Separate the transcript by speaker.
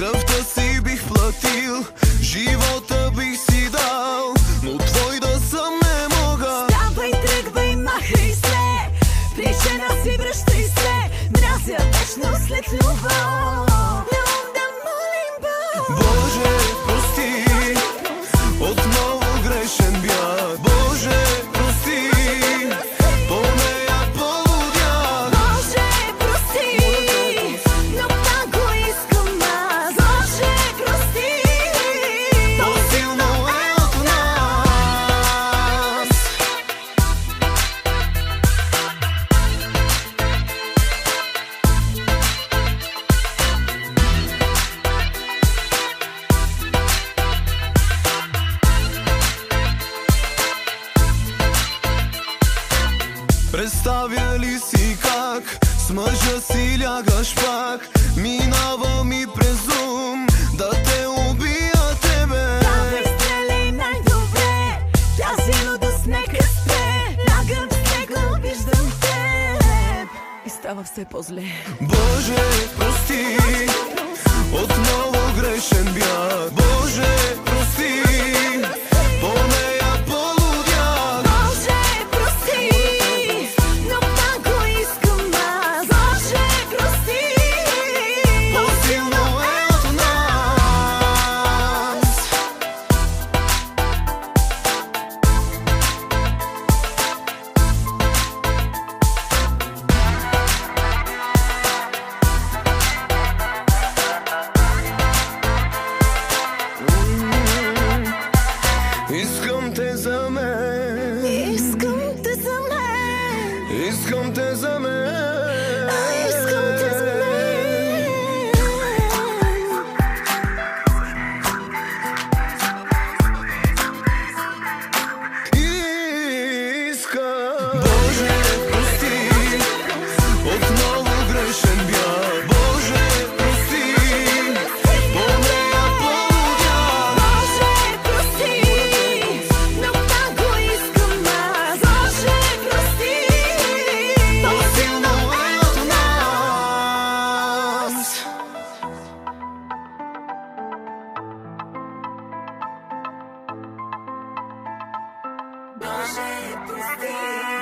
Speaker 1: кръвта си бих платил, живота бих си дал, но твой да съм не мога.
Speaker 2: Ставай, тръгвай, махай се, при жена си връщай се, мразя вечно след любов. Да молим Бог.
Speaker 1: Боже, прости, отново грешен бях. Боже, прости, поне я полудях.
Speaker 2: Боже, прости, но много искам аз. Боже, прости,
Speaker 1: по-силно е от нас. Представя ли си как с мъжа си лягаш пак? Минава ми през ум да те убия тебе.
Speaker 2: давай, стреляй най-добре, тази лудост нека спре. Лягам с него, виждам теб и става все по-зле.
Speaker 1: Боже, прости, отново грешен бях. Боже, прости, поне я полудях.
Speaker 2: Боже, прости, но много искам аз. Боже, прости,
Speaker 1: По-силно е от нас. Искам те за мен,
Speaker 2: искам те за мен,
Speaker 1: искам те за мен,
Speaker 2: искам те за мен.
Speaker 1: Искам. Боже, прости, отново грешен бях. Боже, прости, поне я полудях.
Speaker 2: Боже, прости, но много искам аз. Боже, прости,
Speaker 1: По-силно е от нас.
Speaker 2: Боже, прости.